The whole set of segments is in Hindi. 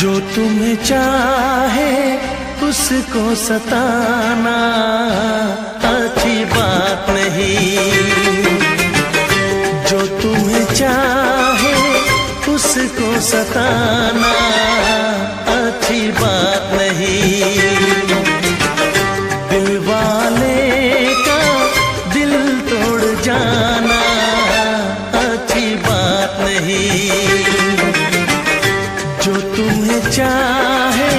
जो तुम्हें चाहे उसको सताना अच्छी बात नहीं। जो तुम्हें चाहे उसको सताना अच्छी बात नहीं। दिल वाले का दिल तोड़ जाना अच्छी बात नहीं। जो तुम्हें चाहे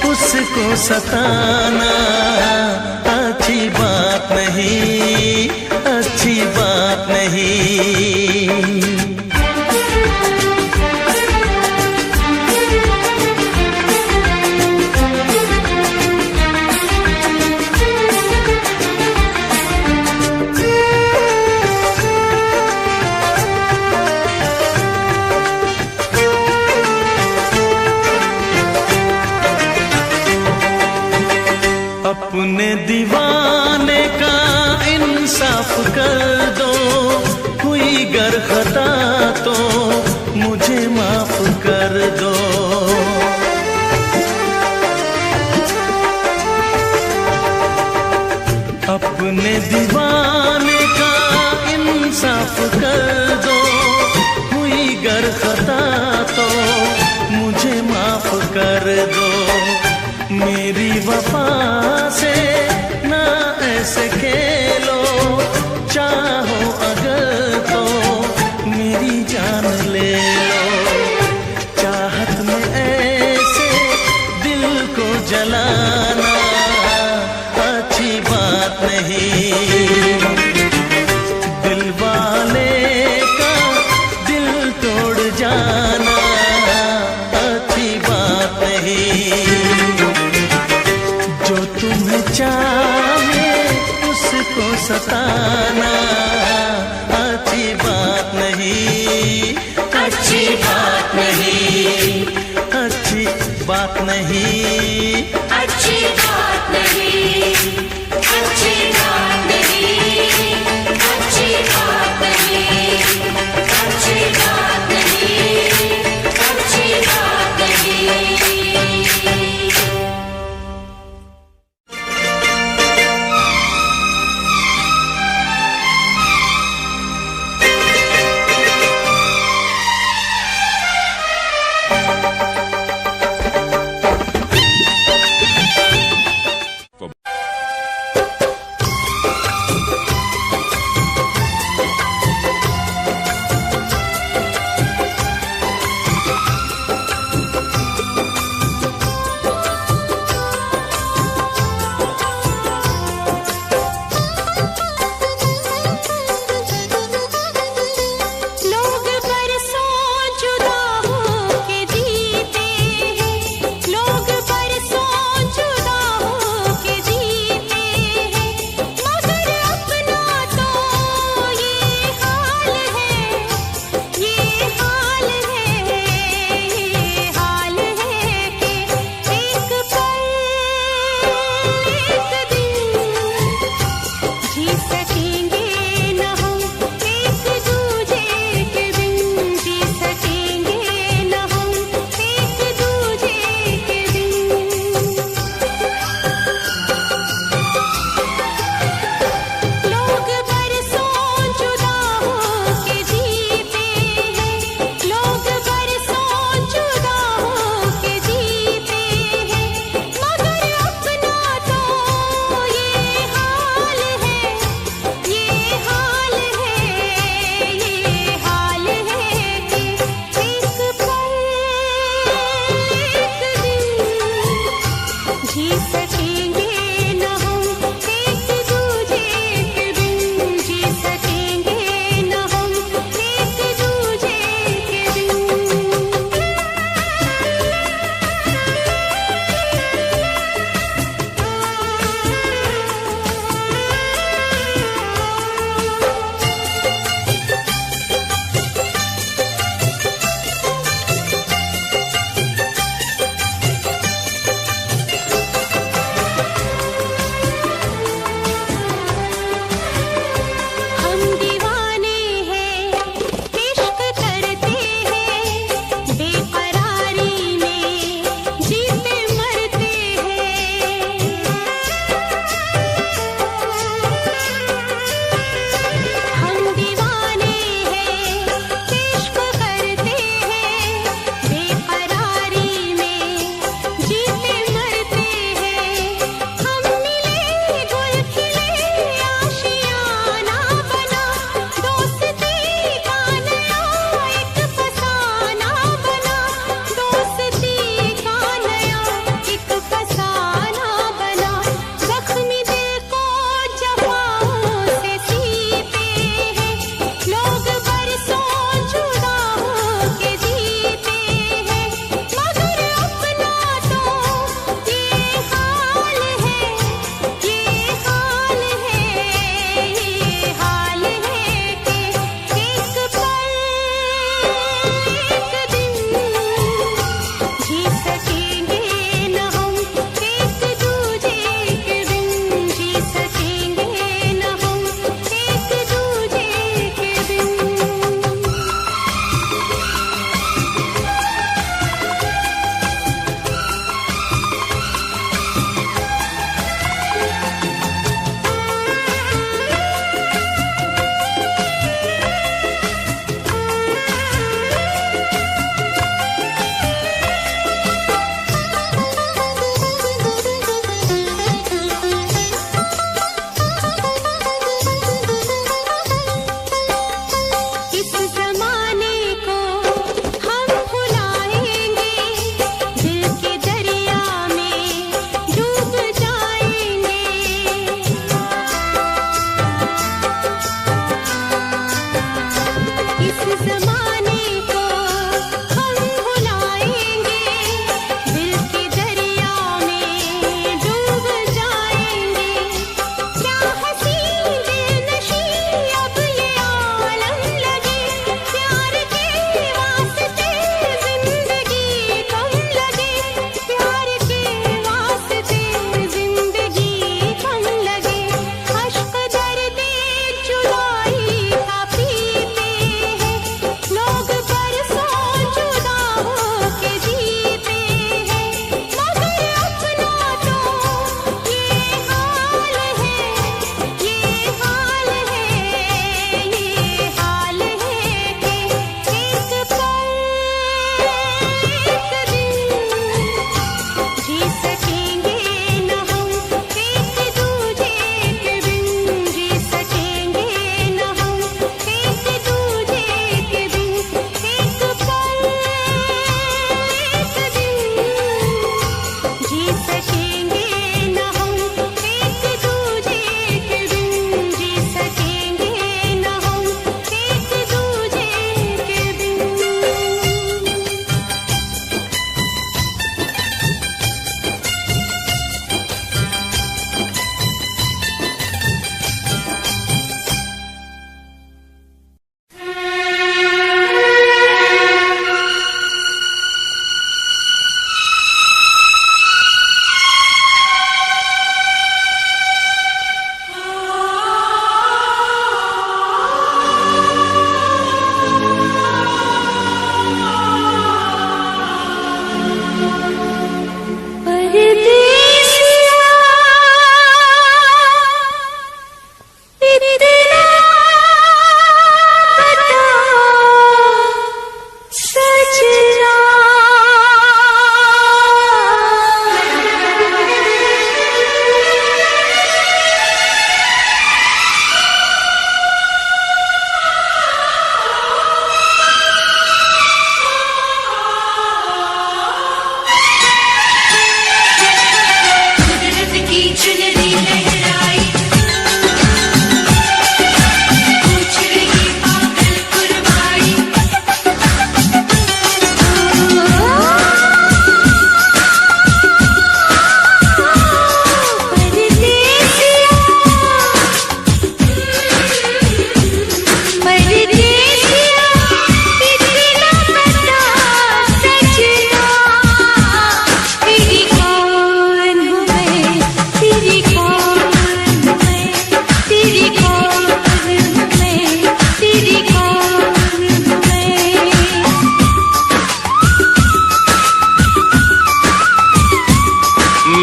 उसको सताना अच्छी बात नहीं, अच्छी बात नहीं। अपने दीवाने का इंसाफ कर दो, हुई गर खता तो मुझे माफ कर दो। अपने दीवाने का इंसाफ कर दो, हुई गर खता तो मुझे माफ कर दो। मेरी वफा से ना ऐसे खेलो, चाहो अगर तो मेरी जान ले लो। चाहत में ऐसे दिल को जलाना अच्छी बात नहीं। दिल वाले का दिल तोड़ जाना अच्छी बात नहीं। जो तुम्हें चाहे उसको सताना अच्छी बात नहीं, अच्छी बात नहीं, अच्छी बात नहीं, अच्छी बात नहीं, अच्छी बात नहीं, अच्छी बात नहीं, अच्छी बात नहीं, अच्छी बात नहीं।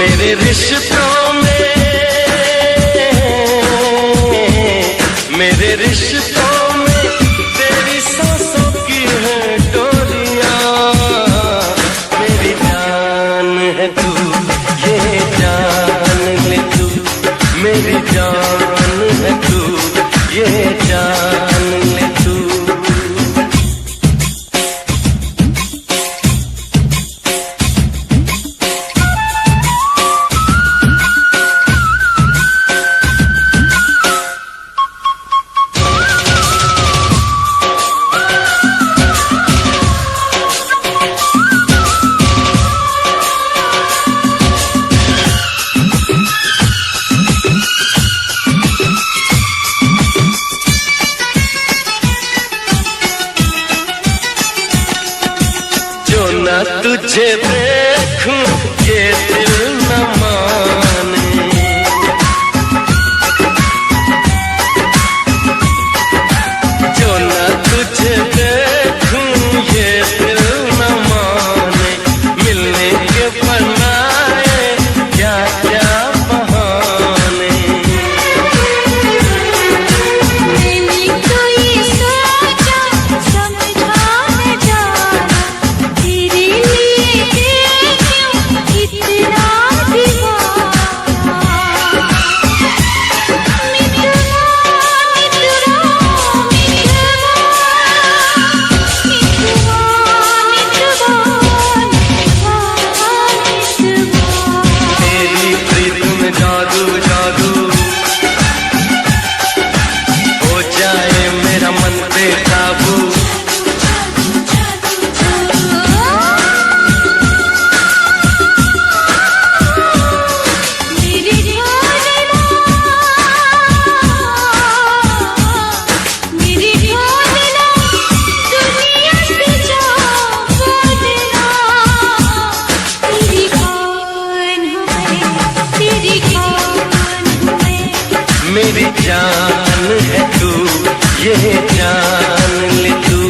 मेरे रिश्तों में, मेरे रिश्तों में तेरी सांसों की है डोरियां। मेरी जान है तू, ये जान ले तू, मेरी जान है तू, ये जान ले तू। तुझे देखूं ये दिल न माने, जो न तुझे देखूं ये दिल न माने। मिलने के बनाए क्या क्या बहाने। मैंने तो ये सोचा समझा न जाना, तेरे इतना दीवाना। तेरी प्रीत में जादू जादू हो जाए मेरा मन बेकाबू। मेरी जान है तू, ये जान ले तू।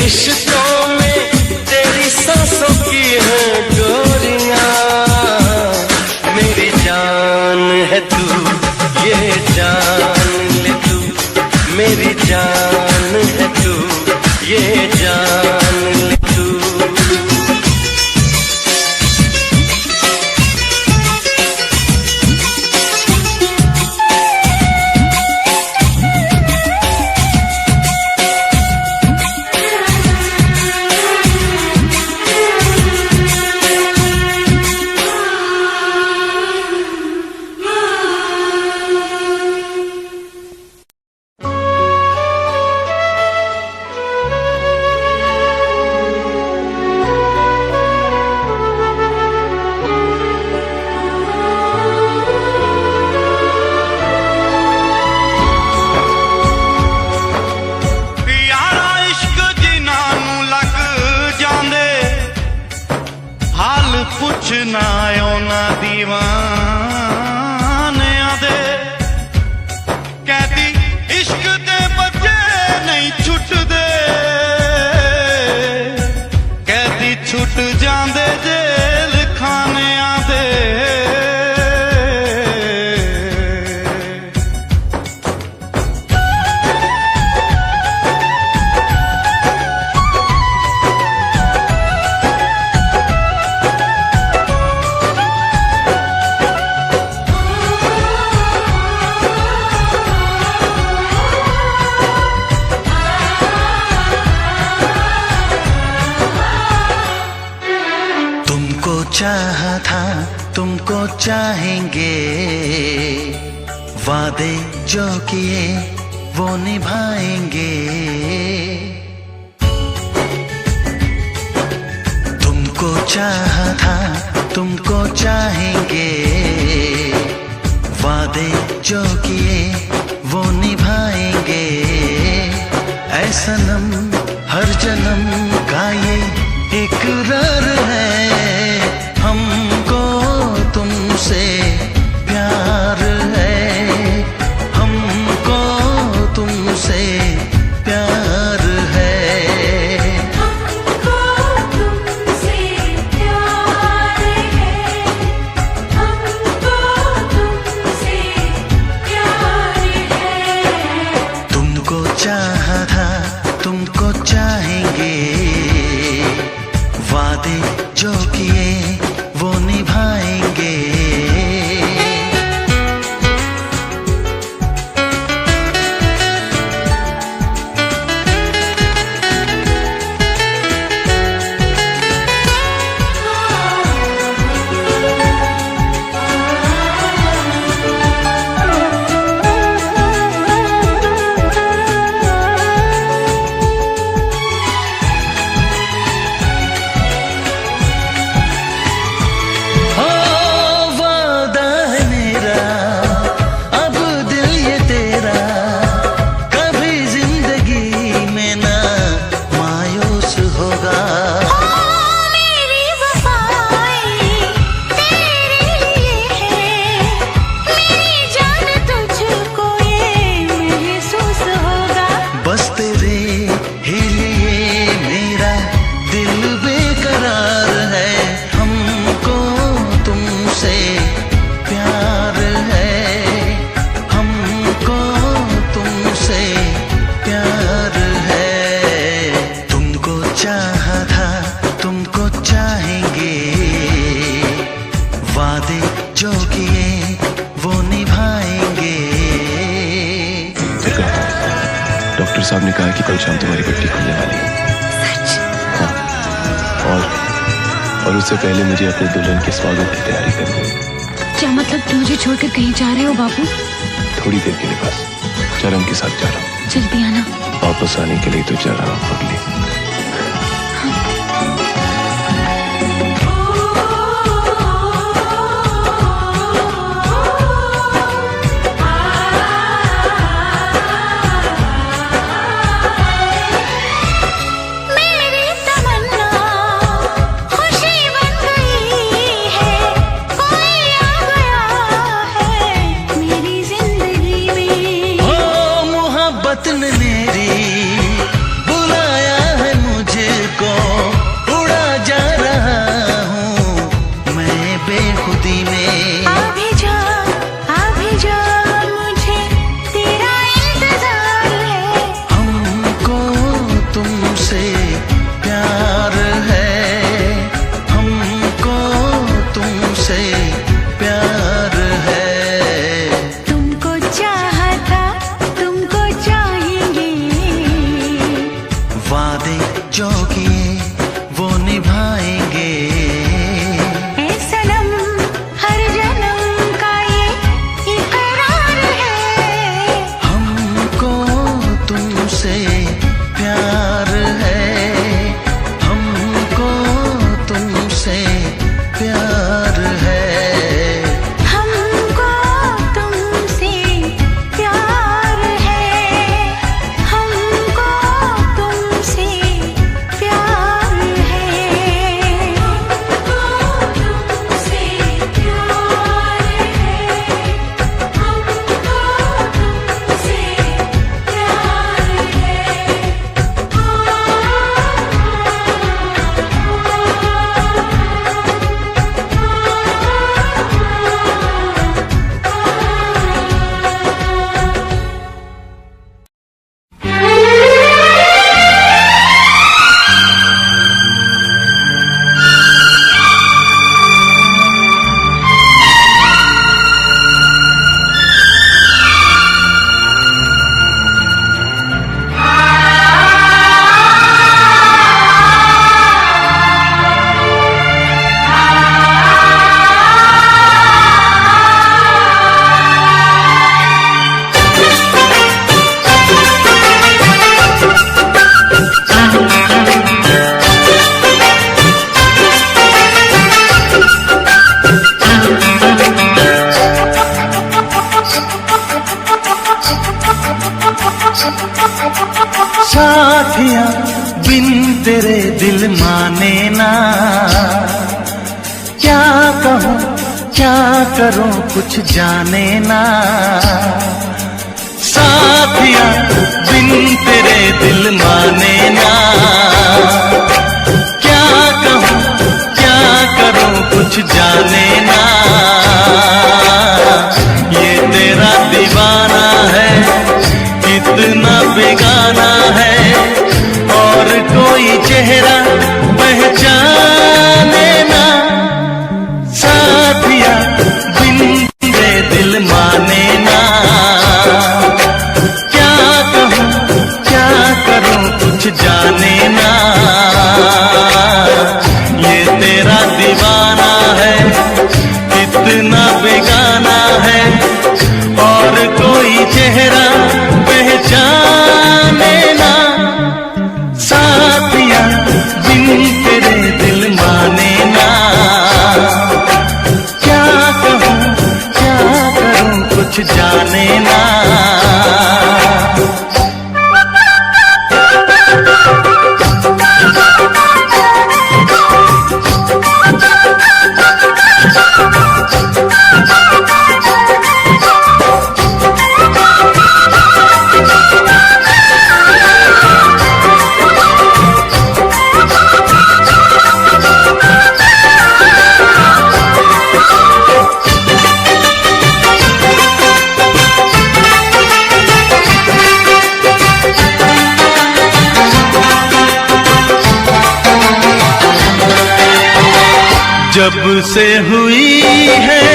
रिश्तों में तेरी सांसों की है डोरियां, मेरी जान है तू, ये जान ले तू, मेरी जान है तू, ये जान ले तू। पुछना ना दीवानियां दे, कहती इश्क दे बच्चे नहीं छुटदे, कहती छुट जांदे जेल खानियां दे। चाहा था तुमको चाहेंगे, वादे जो किए वो निभाएंगे। तुमको चाहा था तुमको चाहेंगे, वादे जो किए वो निभाएंगे। ऐ सनम हर जन्म का ये इकरार है, हमको तुमसे प्यार है, हमको तुमसे प्यार है, हमको तुमसे प्यार है, हमको तुमसे प्यार है। तुमको चाहा था तुमको चाहेंगे, वादे जो किए वो निभाएंगे। जो किए वो निभाएंगे। डॉक्टर साहब ने कहा कि कल शाम तुम्हारी पट्टी खुलने वाली है। सच? हाँ। और उससे पहले मुझे अपने दुल्हन के स्वागत की तैयारी करनी है। क्या मतलब तुम मुझे छोड़कर कहीं जा रहे हो बाबू? थोड़ी देर के लिए बस, चरण के साथ जा रहा हूँ। जल्दी आना। वापस आने के लिए तो जा रहा हूँ पगली। मेरी बुलाया है मुझे साथिया बिन तेरे दिल माने ना, क्या कहूँ क्या करूँ कुछ जाने ना। साथिया बिन तेरे दिल माने ना, क्या कहूँ क्या करूँ कुछ जाने ना। ये तेरा दीवाना है कितना बेगाना है, और कोई चेहरा पहचाने ना। साथिया बिन तेरे दिल माने ना, क्या कहूँ क्या करूँ कुछ जाने ना। ये तेरा दीवाना है कितना बेगाना है, और कोई चेहरा पहचाने ना। साथिया बिन तेरे दिल माने ना, क्या कहूँ क्या करूँ कुछ जाने ना। जब से हुई है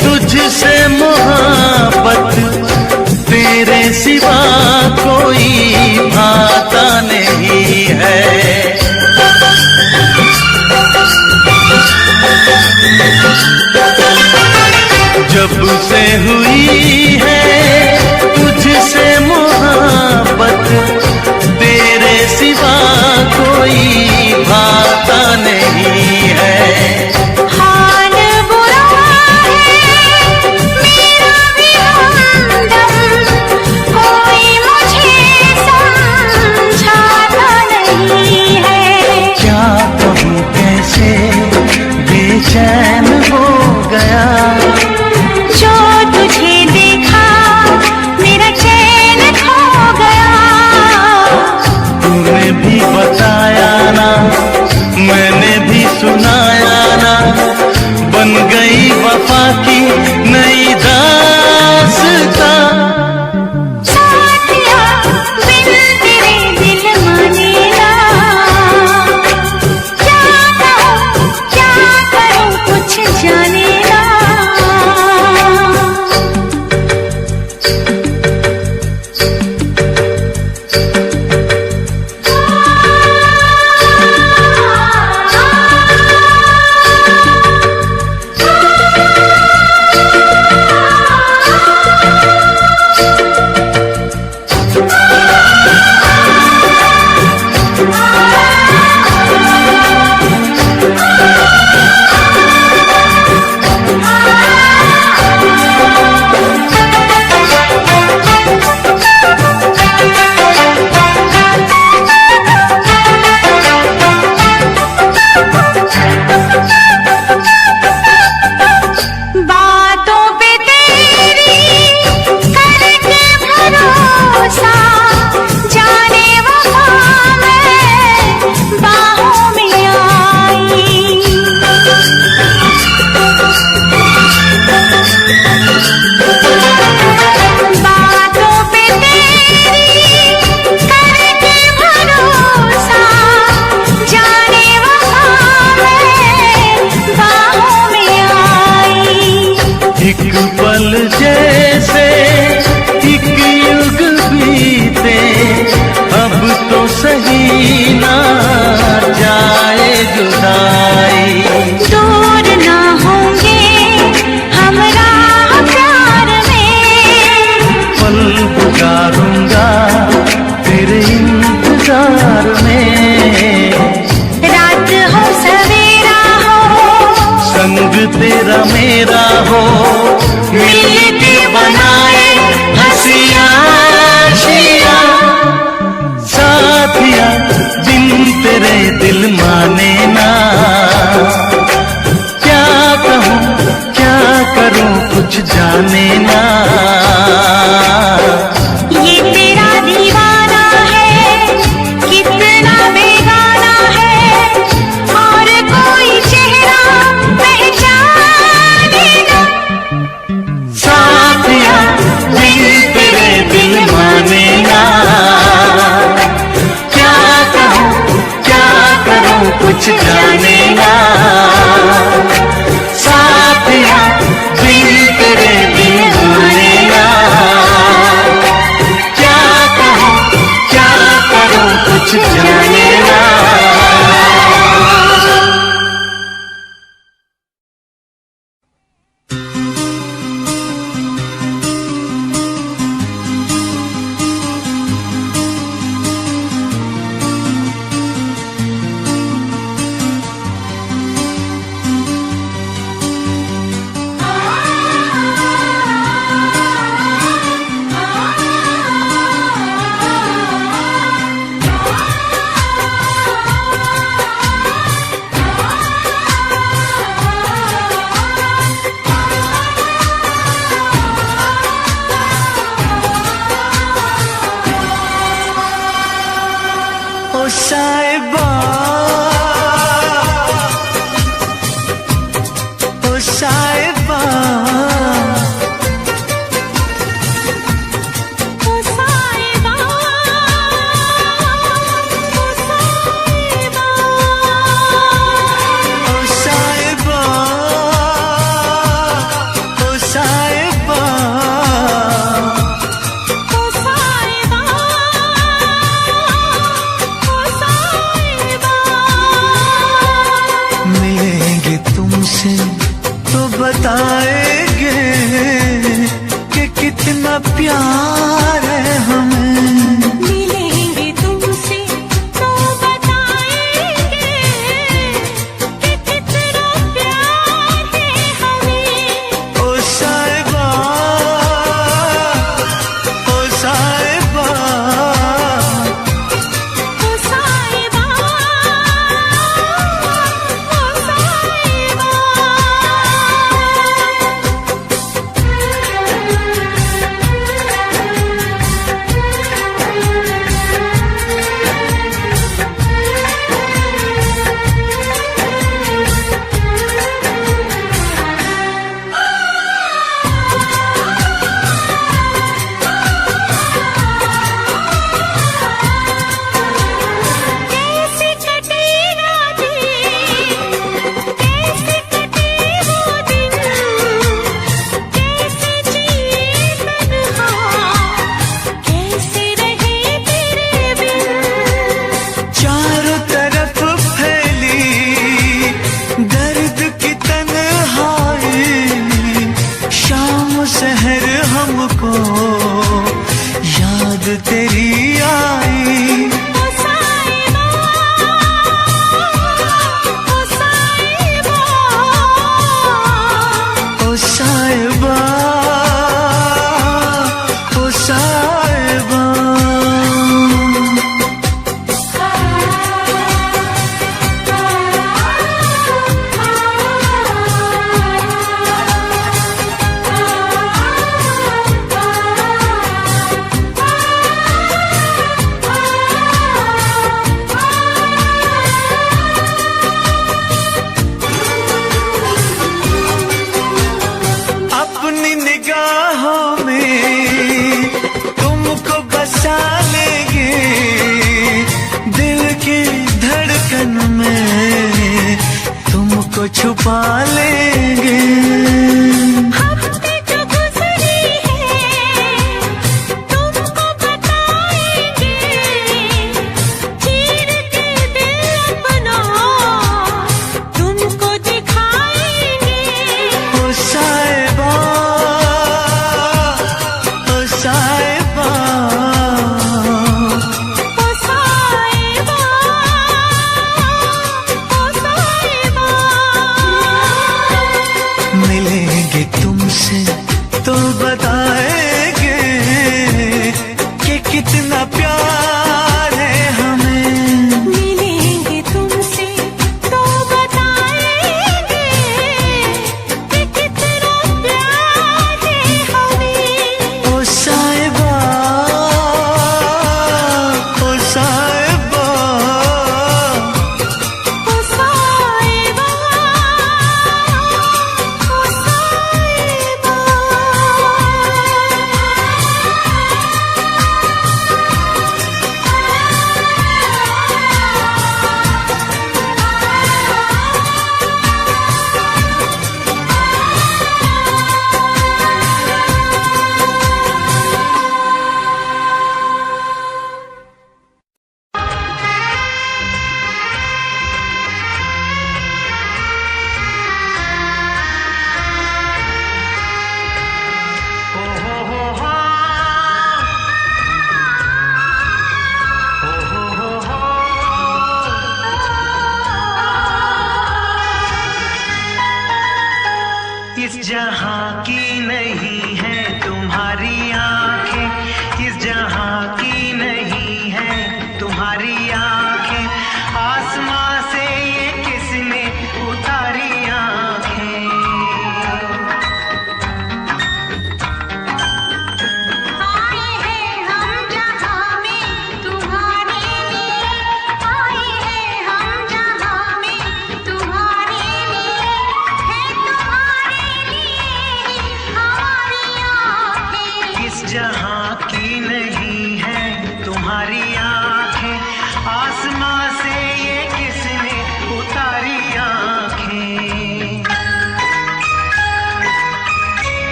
तुझसे मोहब्बत, तेरे सिवा कोई भाता नहीं है। जब से हुई है तुझसे मोहब्बत, तेरे सिवा कोई भाता नहीं है। हाल बुरा है मेरा भी हमदम, कोई मुझे समझाता नहीं है। क्या कहूँ कैसे बेचैन हो गया, जो तुझे देखा मेरा चैन खो गया। तूने भी बताया ना मैंने भी सुनाया ना, बन गई वफा की नई दास्तां। साथिया बिन तेरे दिल माने ना, क्या कहूँ क्या करूँ कुछ जाने ना। बातों पे तेरी करके भरोसा, जा कुछ जाने ना। साथिया दिल तेरे दीवाने ना। क्या करूं कुछ जाने ना। ओ साहिबा, ओ साहिबा, ओ साहिबा, ओ साहिबा, ओ साहिबा, ओ साहिबा, ओ साहिबा, ओ साहिबा। मिलेंगे तुमसे तो बताएंगे कि कितना प्यार है हमें। मिलेंगे तुमसे तो बताएंगे कि कितना प्यार है हमें। ओ साहिबा, ओ साहिबा, ओ साहिबा, ओ साहिबा। कैसे कटे रातें, कैसे कटे वो दिन, कैसे जिए तन्हा, कैसे रहे तेरे बिन। चारों तरफ फैली दर्द की तन्हाई, शाम सहर हमको याद तेरी आई। ओ साहिबा, ओ साहिबा, ओ साहिबा, ओ साहिबा,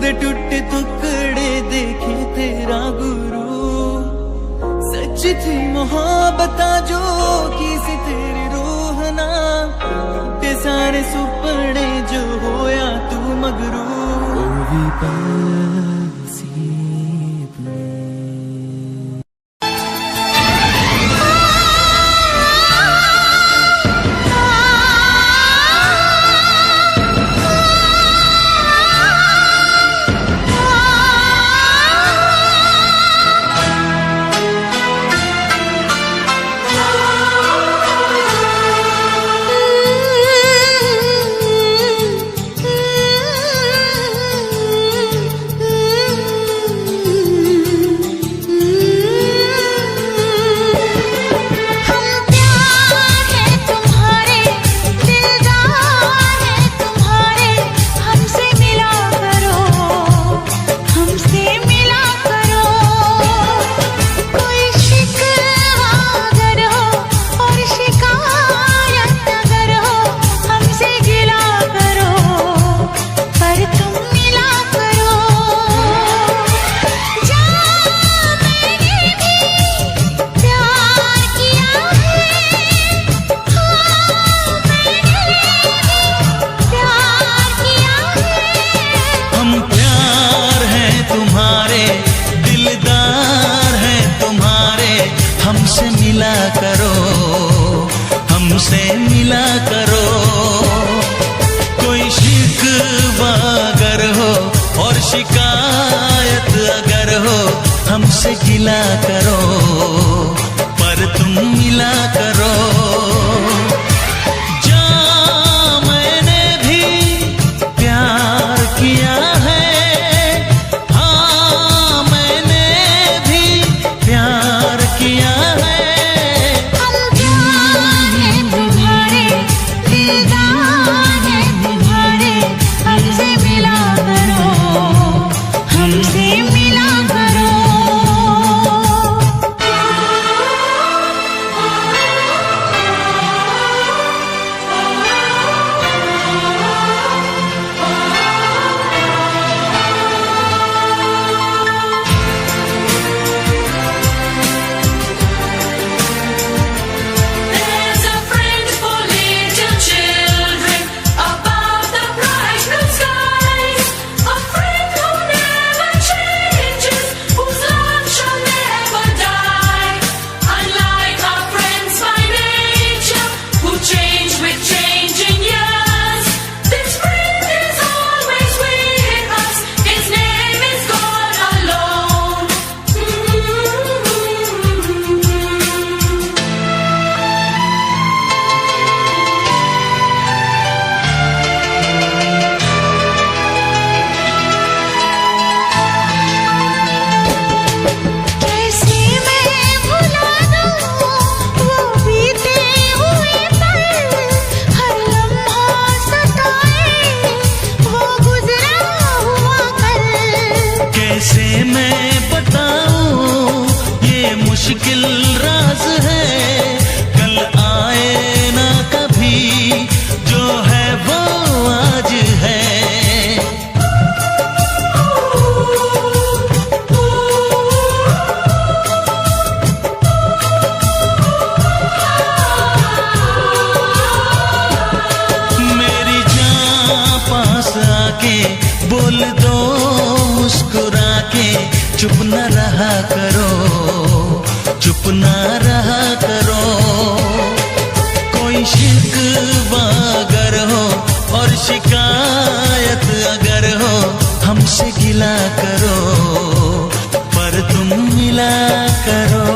दे टूटे टुकड़े देखे तेरा गुरु। सच थी मोहब्बत जो की सी तेरी रूह ना, टूटे सारे सुपने जो होया तू मगरू। ओ भी हमसे मिला करो, हमसे मिला करो। कोई शिकवा अगर हो और शिकायत अगर हो, हमसे गिला करो, पर तुम मिला करो। जा मैंने भी प्यार किया है, हाँ मैंने भी प्यार किया है। कैसे मैं बताऊं ये मुश्किल राज है, कल आए ना कभी, जो है वो आज है। मेरी जान पास आके बोल दो मुस्कुरा के, चुप न रहा करो, चुप न रहा करो। कोई शिकवा अगर हो और शिकायत अगर हो, हमसे गिला करो, पर तुम मिला करो।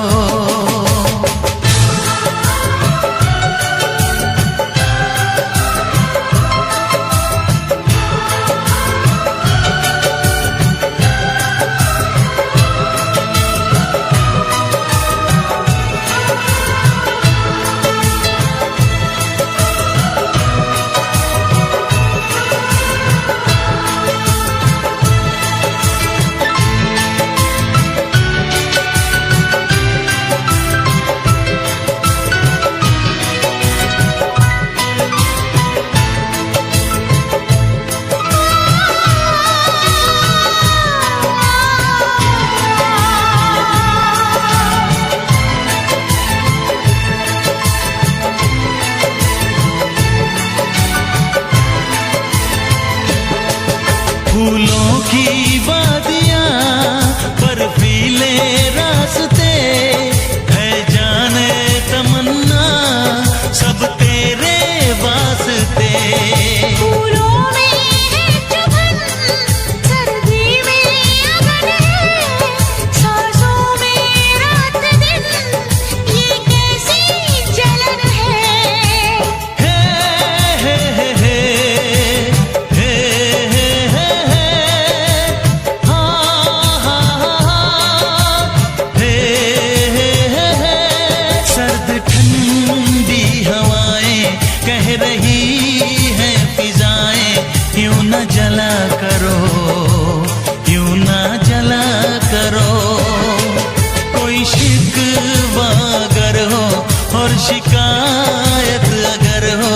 शिकायत अगर हो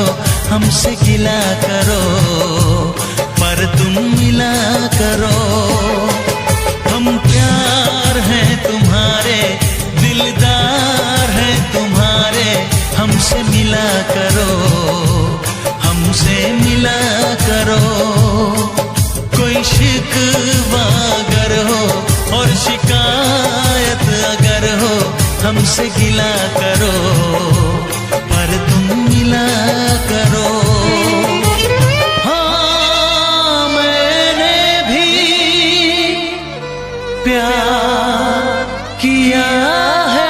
हमसे गिला करो, पर तुम मिला करो। हम प्यार हैं तुम्हारे, दिलदार हैं तुम्हारे, हमसे मिला करो, हमसे मिला करो। कोई शिकवा अगर हो और शिकायत अगर हो हमसे गिला करो, पर तुम मिला करो। हाँ मैंने भी प्यार किया है।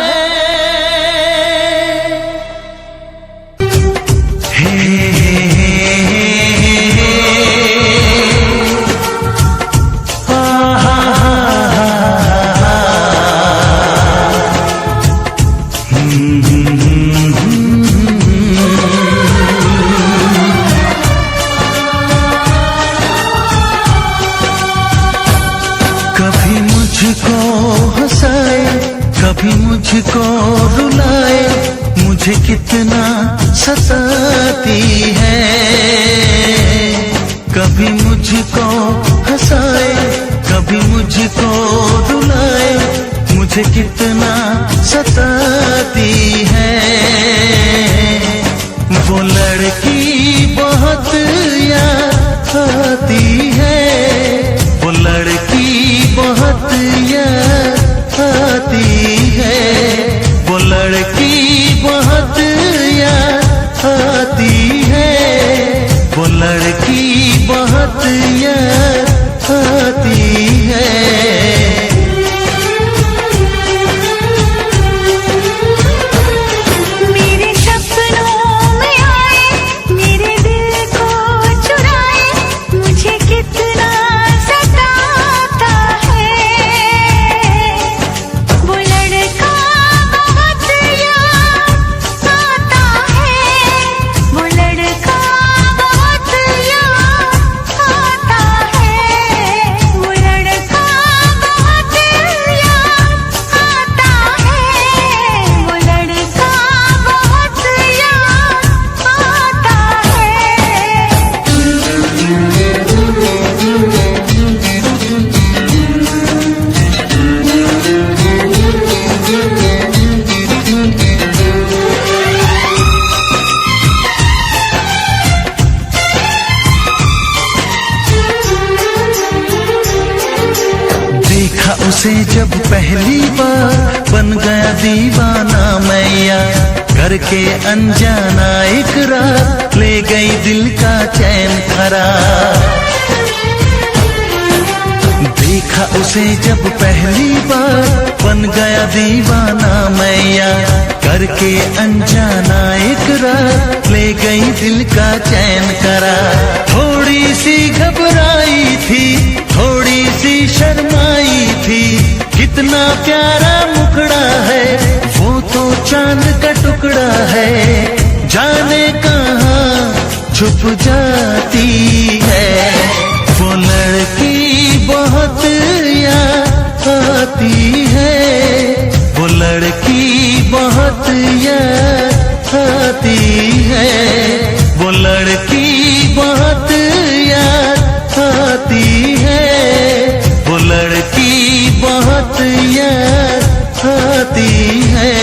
कभी मुझको हंसाए, कभी मुझको रुलाए, मुझे कितना सताती है। कभी मुझको हंसाए, कभी मुझको रुलाए, मुझे कितना सताती है। वो लड़की बहुत याद आती है, वो लड़की बहुत याद आती है, वो लड़की बहुत याद आती है, वो लड़की बहुत याद आती है। मेरे सपनों में आए, मेरे दिल को चुराए, मुझे कितना सताता है। वो लड़का बहुत याद आता है, वो लड़का बहुत याद आता है, वो लड़का बहुत याद आता है, वो लड़का बहुत याद आता देखा उसे जब पहली बार बन गया दीवाना मैया, करके अनजाना इकरार ले गई दिल का चैन करार। देखा उसे जब पहली बार बन गया दीवाना मैया, करके अनजाना इकरार ले गई दिल का चैन करार। थोड़ी सी घबराई थी, थोड़ी सी शर्माई थी, कितना प्यारा मुखड़ा है, वो तो चांद का टुकड़ा है, जाने कहाँ छुप जाती है। वो लड़की बहुत याद आती है, वो लड़की बहुत याद आती है, वो लड़की बहुत याद आती है, वो लड़की बहुत याद आती है।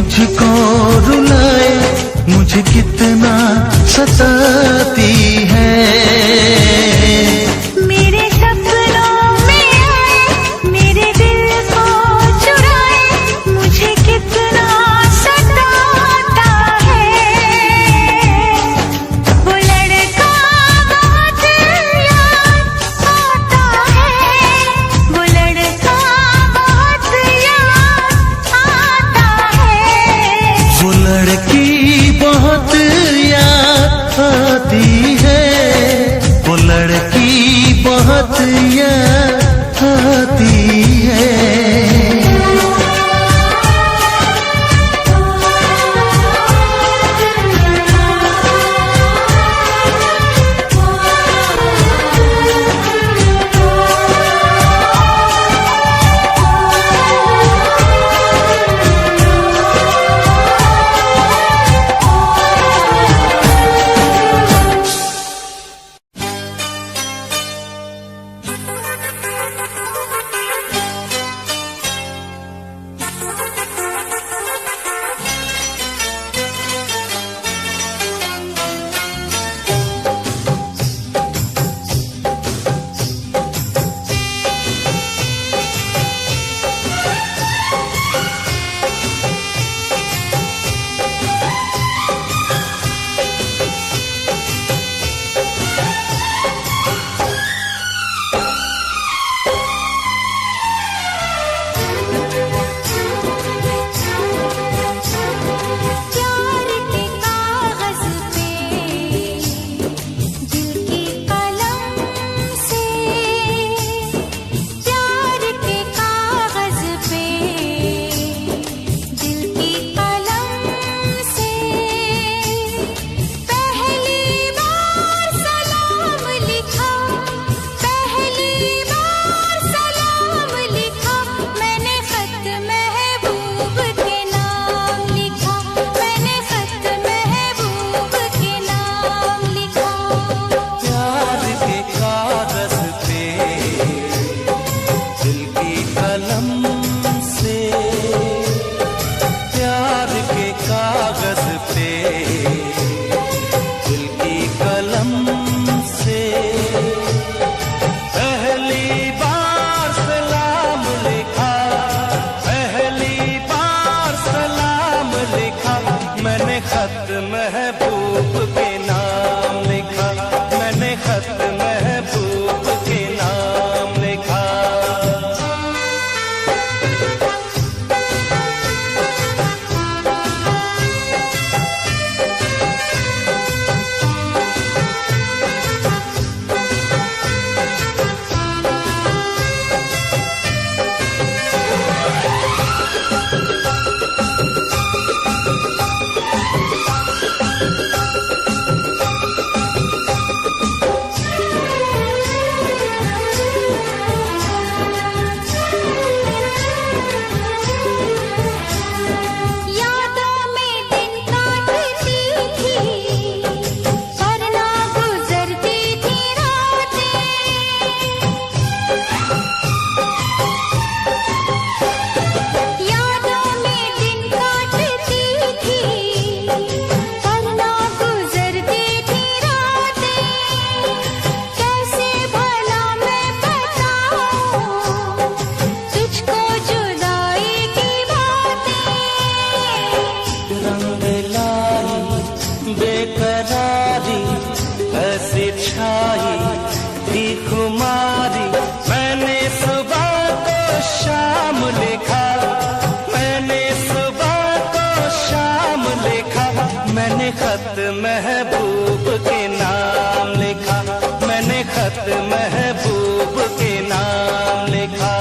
मुझको रुलाए, मुझे कितना सताती है। मेरे सपनों में आए, मेरे दिल को चुराए, मुझे कितना सताता है। वो लड़का बहुत याद आता है, वो लड़का बहुत याद आता है। वो लड़की बहुत याद आती है, वो लड़की बहुत याद आती है। प्यार के कागज पे दिल की कलम से, प्यार के कागज पे दिल की कलम से, पहली बार सलाम लिखा, पहली बार सलाम लिखा, मैंने खत महबूब के नाम लिखा, मैंने खत महबूब के नाम लिखा। प्यार के कागज पे दिल की कलम से, प्यार के कागज पे दिल की कलम से, पहली बार सलाम लिखा, पहली बार सलाम लिखा, मैंने खत महबूब के नाम लिखा, मैंने खत महबूब के नाम लिखा। यादों में दिन काटती थी, पर ना गुजरती थी रातें। यादों में दिन काटती थी, पर ना गुजरती थी रातें। कैसे भला मैं बताऊं तुझको जुदाई की बातें। रंग लाई बेकरारी ऐसी छाई थी खुमारी, मैंने सुबह को शाम लिखा, मैंने सुबह को शाम लिखा, मैंने खत महबूब के नाम लिखा, मैंने खत महबूब के नाम लिखा।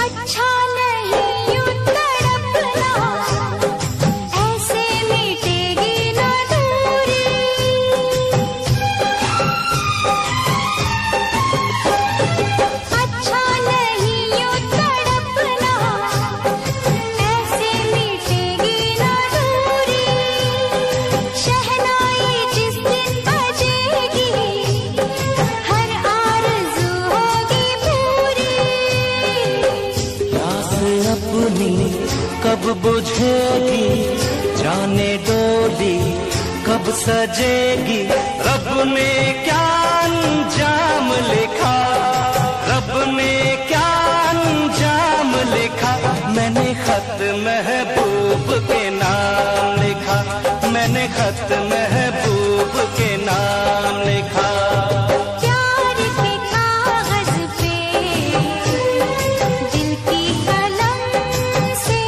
अच्छा नहीं यूं तड़पना, ऐसे मिटेगी ना दूरी। अच्छा नहीं यूं तड़पना, ऐसे मिटेगी ना दूरी। शहनाई जिस दिन बजेगी, हर आरज़ू होगी पूरी। प्यास अपनी कब बुझेगी, जाने डोली कब सजेगी। रब ने क्या अंजाम लिखा, रब ने क्या अंजाम लिखा। मैंने खत महबूब के नाम लिखा, मैंने खत महबूब के नाम लिखा। प्यार के कागज़ पे दिल की कलम से,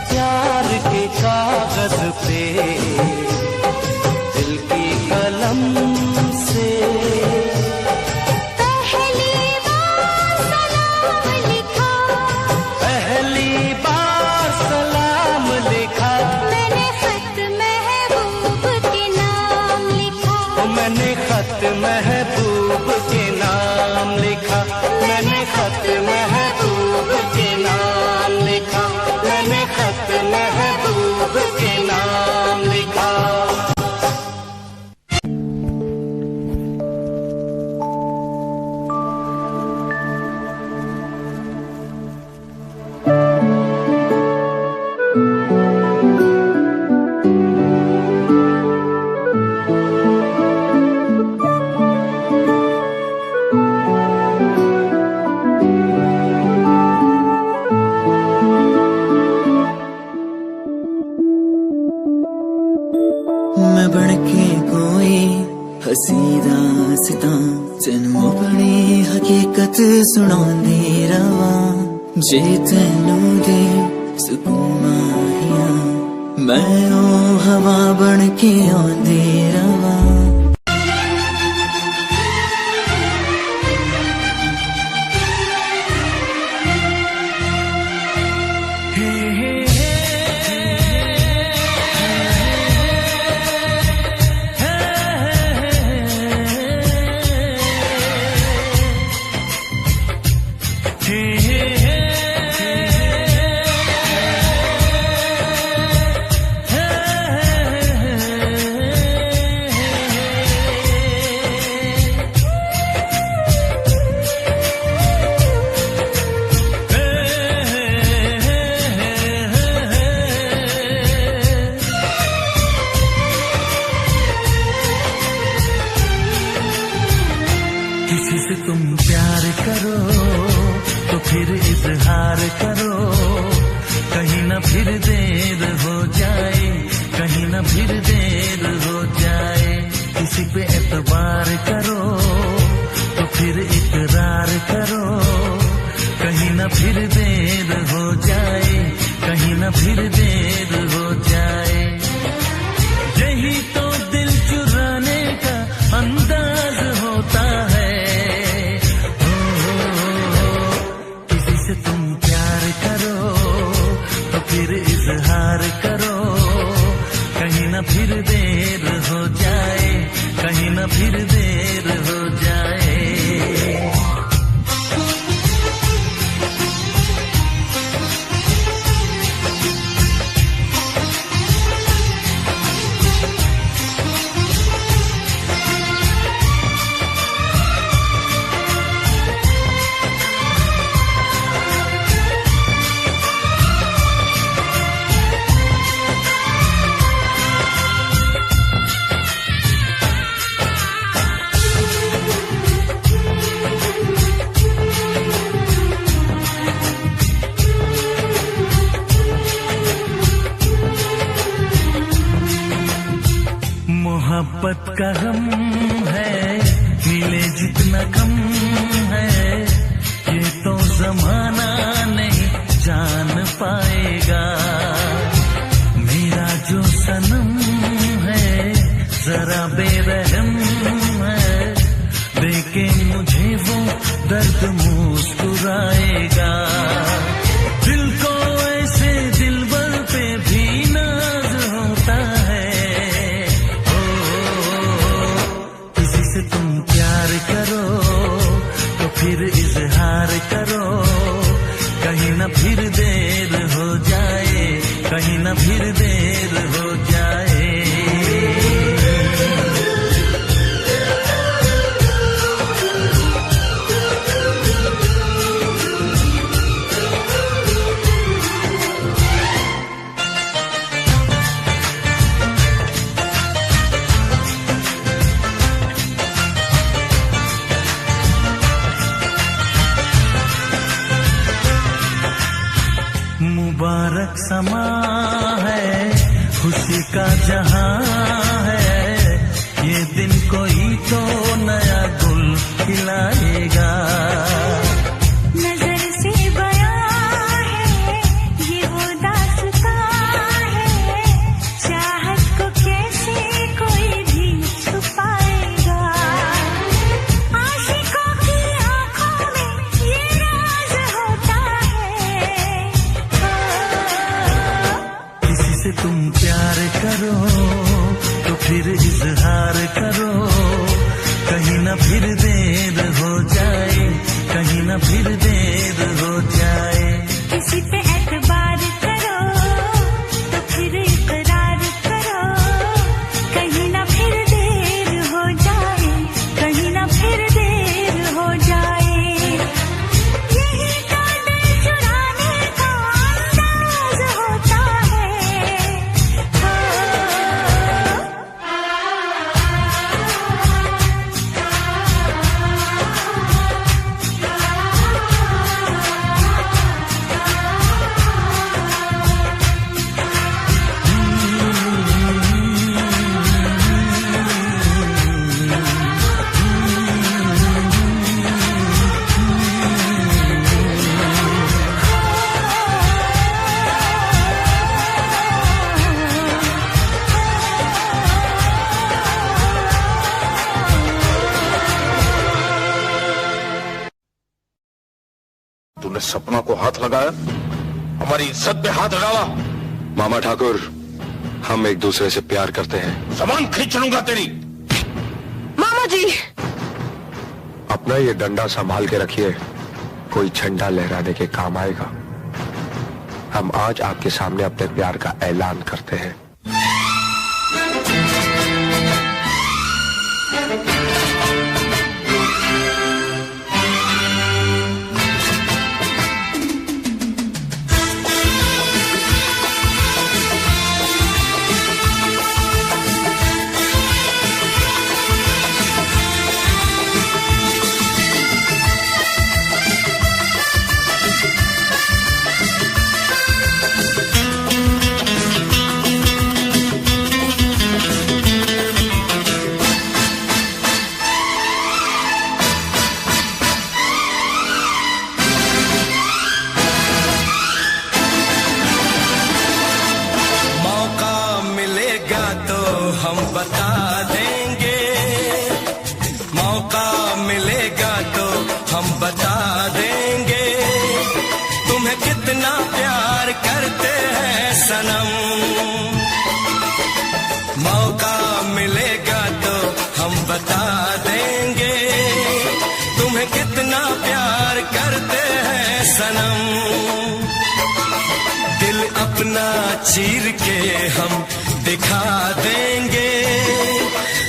प्यार के कागज पे दिल की कलम से पहली बार सलाम लिखा। पहली बार सलाम लिखा। मैंने खत महबूब के नाम लिखा। मैंने खत महबूब के नाम लिखा, मैंने खत महबूब के नाम लिखा, मैंने खत महबूब के नाम लिखा। मैं बनके कोई हसी दास्तां तेनू अपनी हकीकत सुनांदी रवां। जे तैनू दे सुकून माहिया, मैं ओ हवा बनके आंदी रवां। किसी से तुम प्यार करो तो फिर इजहार करो, कहीं ना फिर देर हो जाए, कहीं ना फिर देर हो जाए। किसी पे एतबार करो तो फिर इकरार करो, कहीं ना फिर देर हो जाए, कहीं ना फिर देर हो जाए। यही तो दिल चुराने का अंदाज होता है। किसी से तुम प्यार करो तो फिर इजहार करो, कहीं ना फिर देर हो जाए, कहीं ना फिर देर हो जाए। मोहब्बत का गम है, मिले जितना कम है, ये तो जमाना नहीं जान पाएगा। मेरा जो सनम है जरा बेरहम है, देखे मुझे वो दर्द मुस्कुराएगा। दिल को ऐसे दिलबर पे भी नाज होता है। किसी से तुम प्यार करो तो फिर इजहार करो, कहीं ना फिर देर हो जाए, कहीं ना फिर देर हो जाए। मुबारक समा है, खुशी का जहां है, ये दिन कोई तो नया गुल खिलाएगा। नजर से बयां है ये वो दास्तां है, चाहत को कैसे कोई भी छुपाएगा। आशिकों की आंखों में ये राज होता है। किसी से तुम प्यार करो तो फिर इजहार करो, कहीं ना फिर देर हो जाए, कहीं ना फिर देर हो जाए। किसी पे एतबार करो तो फिर इकरार करो, कहीं ना फिर देर हो जाए, कहीं ना फिर देर हो जाए। यही तो दिल चुराने का अंदाज होता है। तूने सपना को हाथ लगाया, हमारी इज्जत पे हाथ डाला। मामा ठाकुर, हम एक दूसरे से प्यार करते हैं। जबान खींच लूंगा तेरी। मामा जी, अपना ये डंडा संभाल के रखिए, कोई झंडा लहराने के काम आएगा। हम आज आपके सामने अपने प्यार का ऐलान करते हैं। हम बता देंगे, मौका मिलेगा तो हम बता देंगे, तुम्हें कितना प्यार करते हैं सनम। मौका मिलेगा तो हम बता देंगे, तुम्हें कितना प्यार करते हैं सनम। दिल अपना चीर के हम दिखा देंगे,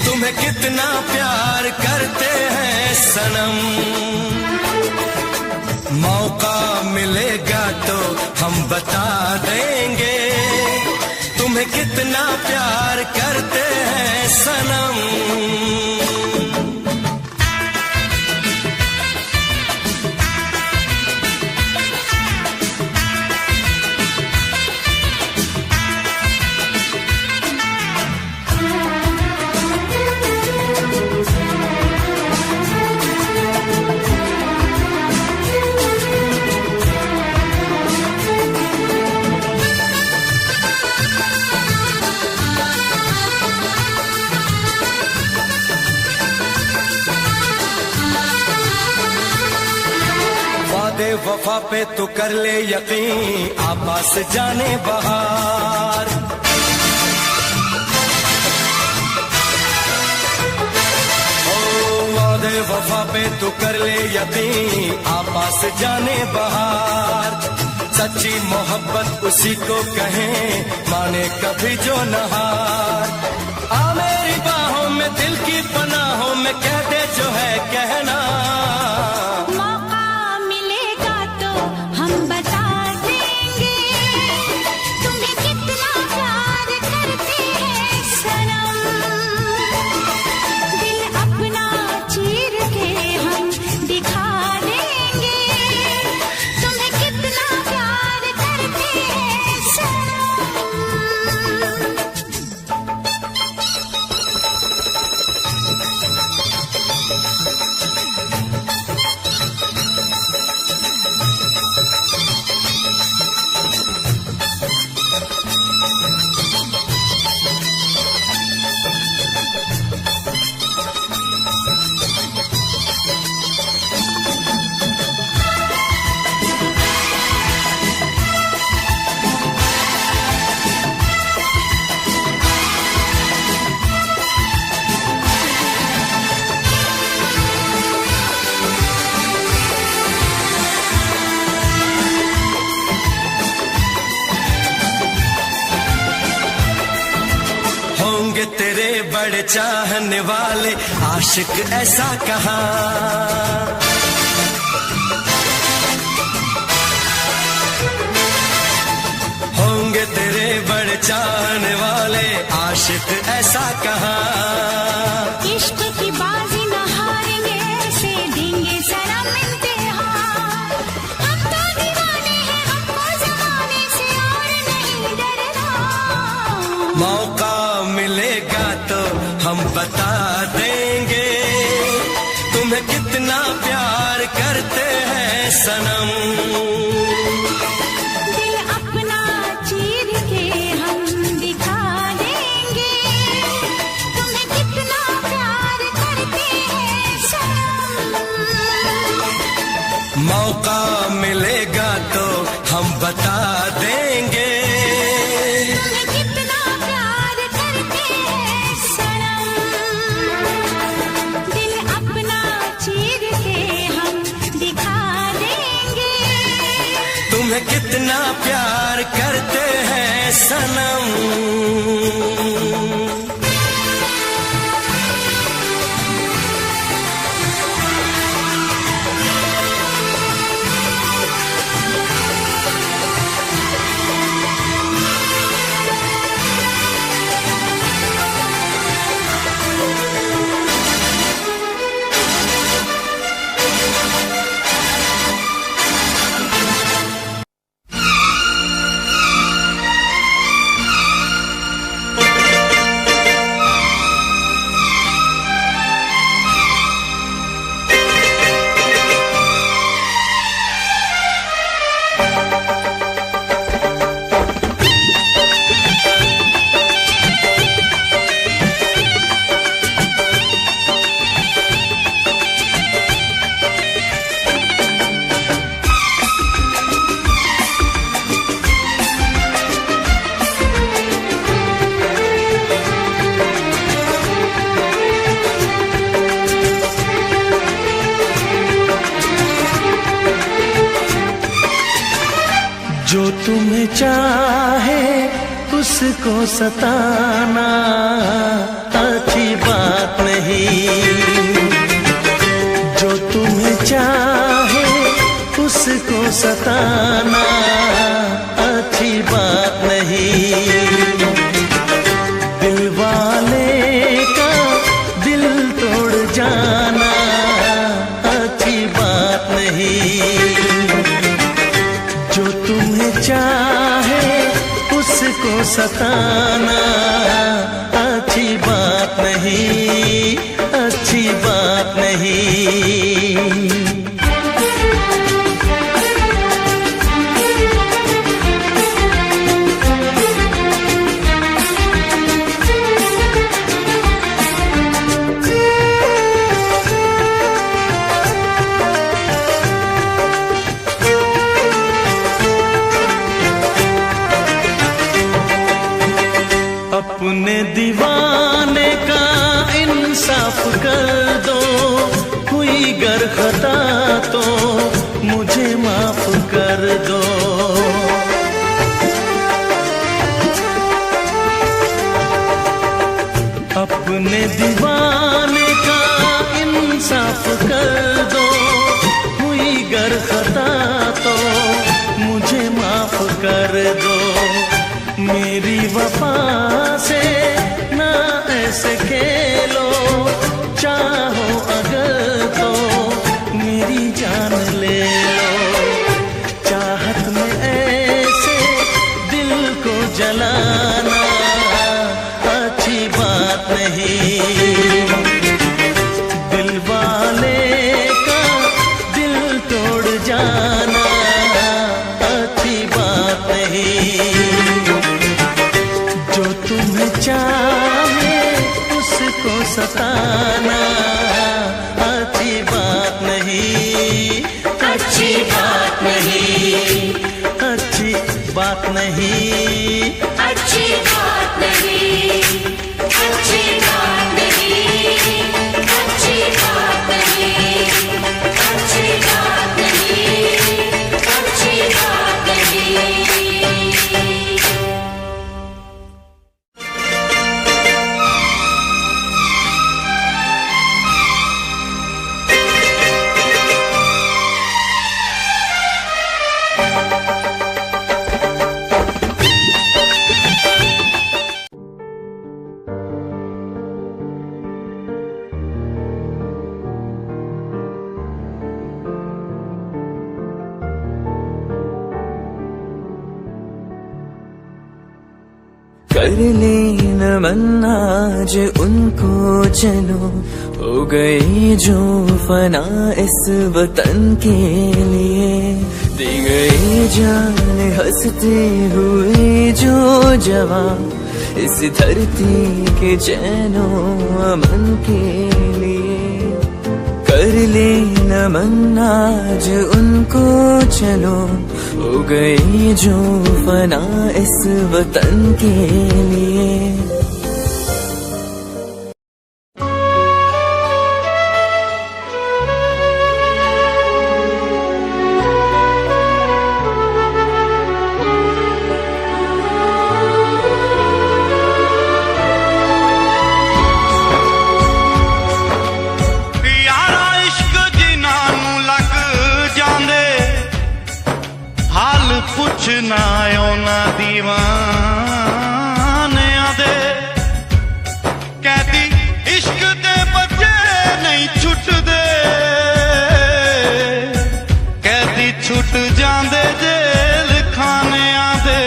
तुम्हें कितना प्यार करते हैं सनम। मौका मिलेगा तो हम बता देंगे, तुम्हें कितना प्यार करते हैं सनम। वफा पे तू कर ले यकीन, आपास जाने बहार। वादे वफा पे तू कर ले यकीन, आपास जाने बहार। सच्ची मोहब्बत उसी को कहें, माने कभी जो नहार। आ मेरी बाहों में दिल की पनाहों में कह दे जो है कहना। मौका मिलेगा तो हम बता देंगे, तुम्हें कितना प्यार करते हैं सनम। दिल अपना चीर के हम दिखा देंगे, तुम्हें कितना प्यार करते हैं सनम। होंगे तेरे बड़े चाहने वाले आशिक ऐसा कहा। होंगे तेरे बड़े चाहने वाले आशिक ऐसा कहा। इश्क की बाजी न हारेंगे, ऐसे देंगे सनम इम्तिहान। हम तो दीवाने हैं, हमको जमाने से और नहीं डरना। मौका मिलेगा तो हम बता देंगे, तुम्हें कितना प्यार करते हैं सनम। दिल अपना चीर के हम दिखा देंगे, तुम्हें कितना प्यार करते हैं सनम। मौका मिलेगा तो हम बता देंगे, तुम्हें कितना प्यार करते हैं सनम। दिल अपना चीर के हम दिखा देंगे, तुम्हें कितना प्यार करते हैं सनम। जो तुम्हें चाहे उसको सताना अच्छी बात नहीं। जो तुम्हें चाहे उसको सताना अच्छी बात नहीं। दिल वाले का दिल तोड़ जाना अच्छी बात नहीं। जो तुम्हें चाहे उसको सताना अच्छी बात नहीं, अच्छी बात नहीं। अपने दीवाने का इंसाफ कर दो, हुई गर खता तो मुझे माफ कर दो। अपने दीवाने का इंसाफ कर दो, हुई गर खता तो मुझे माफ कर दो। मेरी वफा से ना ऐसे खेलो, चाहो अगर तो मेरी जान ले लो। चाहत में ऐसे दिल को जलाना अच्छी बात नहीं। दिल वाले का दिल तोड़ जाना अच्छी बात नहीं। जो तुम्हें चाहे उसको सताना अच्छी बात नहीं। अच्छी बात नहीं। अच्छी बात नहीं। अच्छी बात नहीं। अच्छी बात नहीं। अच्छी बात नहीं। अच्छी बात नहीं। अच्छी बात नहीं। कर ले नमन आज उनको चलो, हो गई जो फना इस वतन के लिए। दी गई जान हंसते हुए जो जवान, इस धरती के चैनो अमन के लिए। कर ले नमन आज उनको चलो, हो गई जो फना इस वतन के लिए। यारा इश्क जिन्हां नूं लग जांदे, हाल पुछना उन्हां दीवानियां दे। कहदी इश्क दे बच्चे नहीं छुटदे, कहदी छुट जांदे जेल खानियां दे।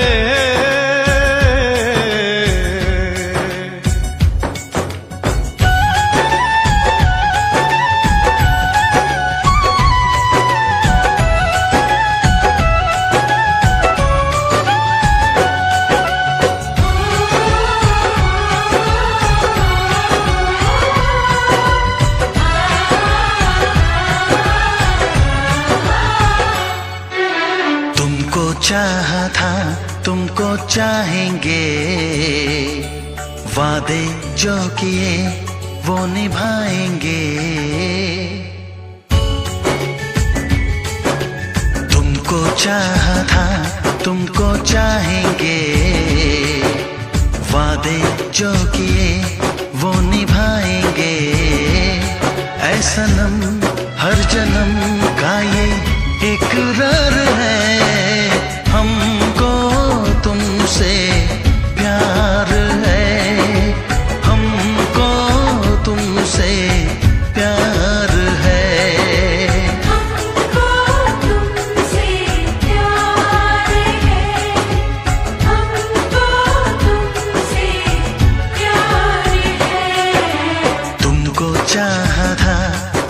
चाहा था तुमको चाहेंगे, वादे जो किए वो निभाएंगे। तुमको चाहा था तुमको चाहेंगे, वादे जो किए वो निभाएंगे। ऐ सनम हर जन्म का ये इकरार है, हमको तुमसे प्यार है। हमको तुमसे प्यार है। हमको तुमसे प्यार है। हमको तुमसे प्यार है। तुमको चाहा था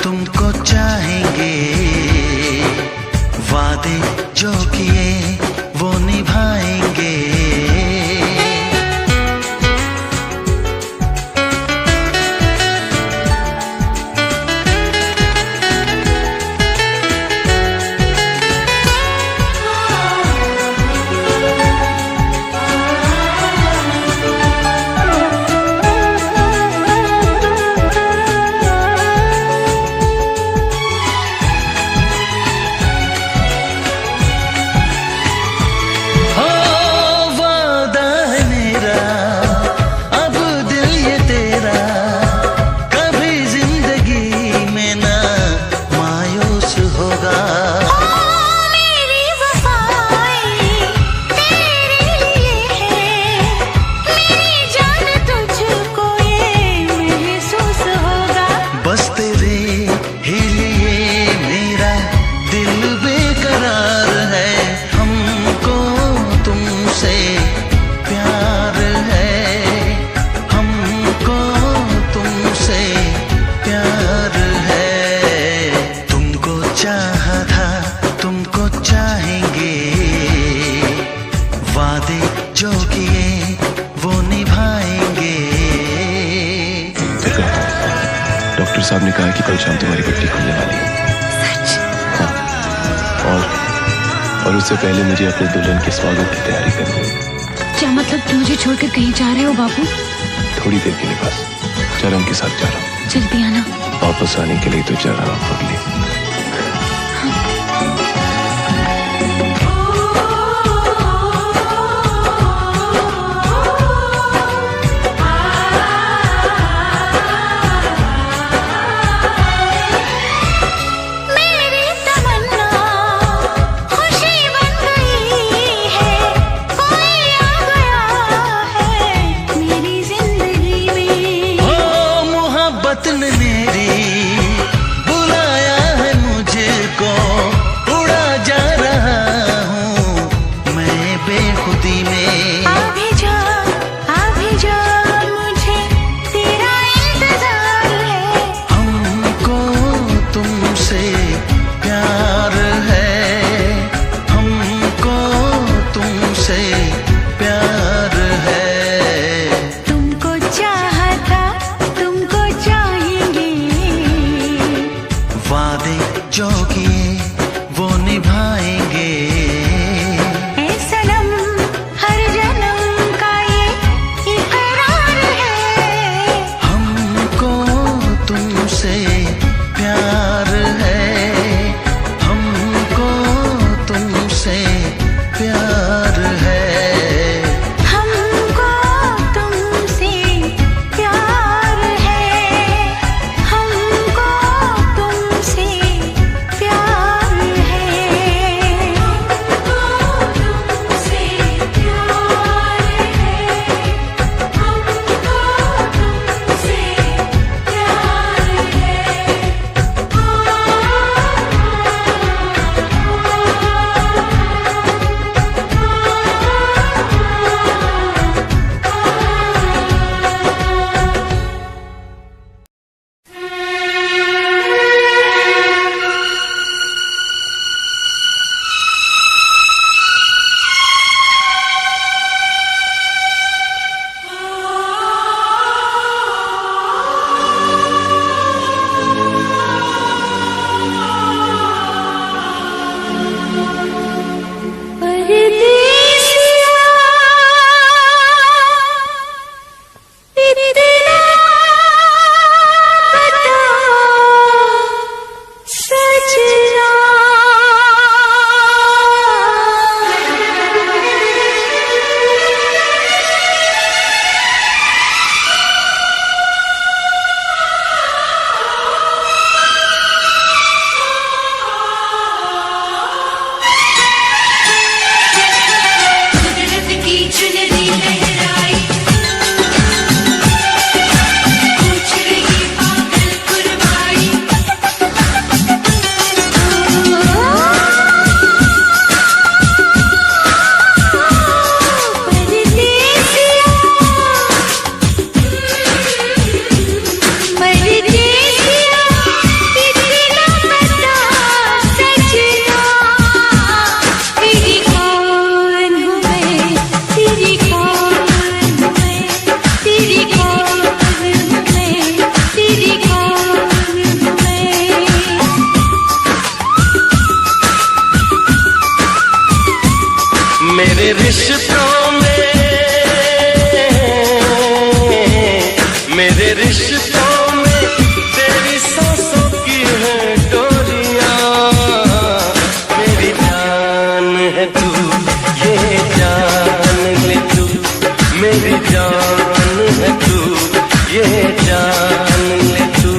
तुमको चाहेंगे, वादे डॉक्टर साहब ने कहा कि कल शाम तुम्हारी पट्टी खुलने वाली है। सच? हाँ। और उससे पहले मुझे अपने दुल्हन के स्वागत की तैयारी करनी है। क्या मतलब तुम मुझे छोड़कर कहीं जा रहे हो बाबू? थोड़ी देर के लिए बस, चरण के साथ जा रहा हूँ। जल्दी आना। वापस आने के लिए तो जा रहा हूँ पगली। मेरी तमन्ना खुशी बन गई है, कोई आ गया है मेरी जिंदगी में। ओ मोहब्बत ने मेरी बुलाया है मुझको, उड़ा जा रहा हूँ मैं बेखुदी में। अभी जा मुझे तेरा इंतजार है। हमको तुमसे प्यार है, हमको तुमसे प्यार है। तुमको चाहता तुमको चाहेंगे, वादे जो किए वो निभाएंगे। ऐ सनम हर जन्म का ये इकरार है। हमको तुमसे प्यार है, हमको तुमसे प्यार है। हमको तुमसे प्यार है, हमको तुमसे प्यार है, हमको तुमसे प्यार है, हमको मेरे रिश्तों में, मेरे रिश्तों में तेरी सांसों की है डोरियां। मेरी जान है तू, ये जान ले तू। मेरी जान है तू, ये जान ले तू।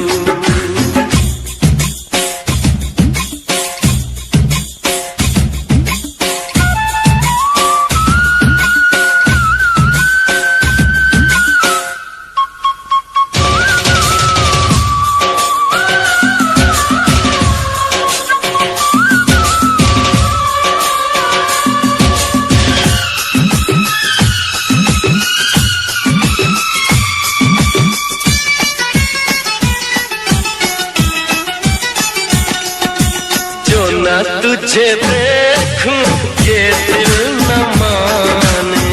तुझे देखूं ये दिल न माने,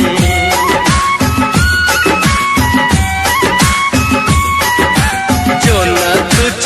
जो न तुझे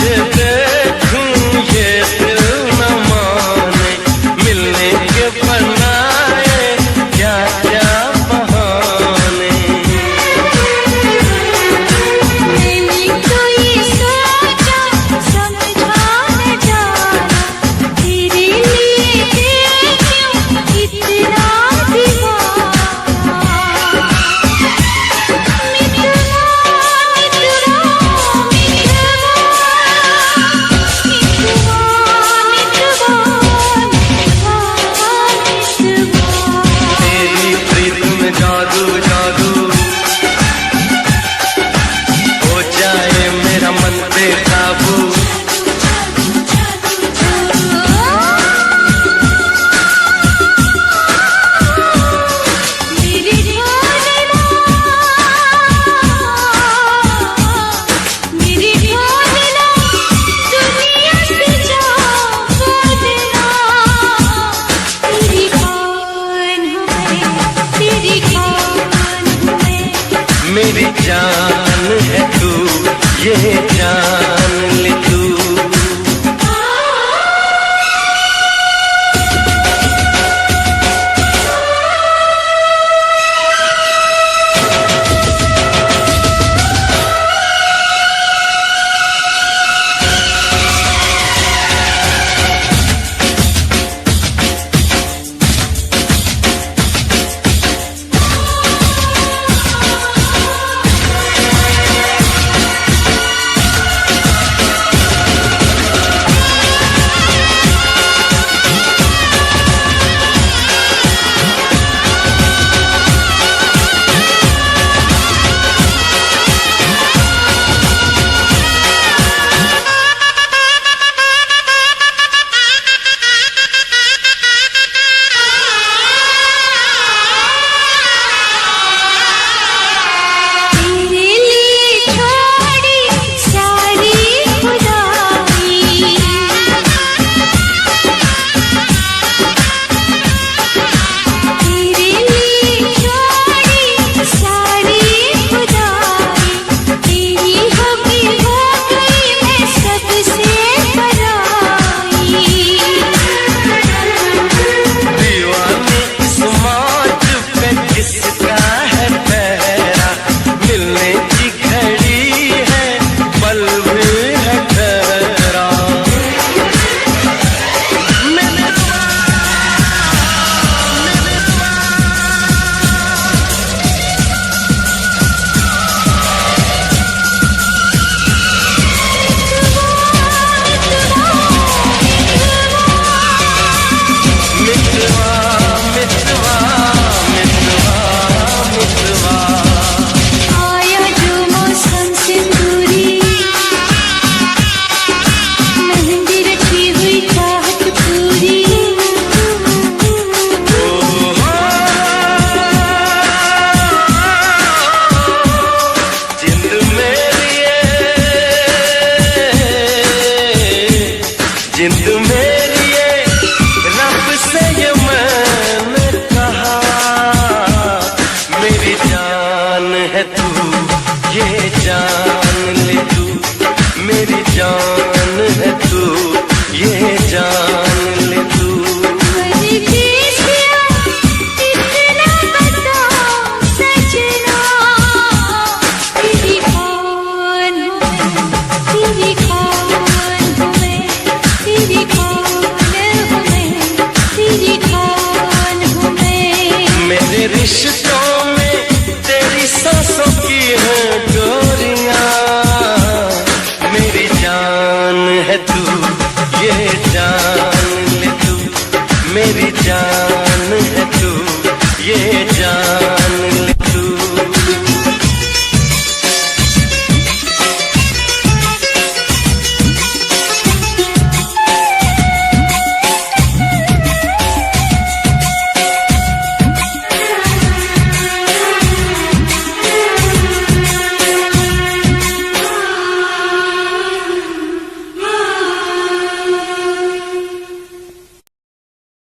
जान।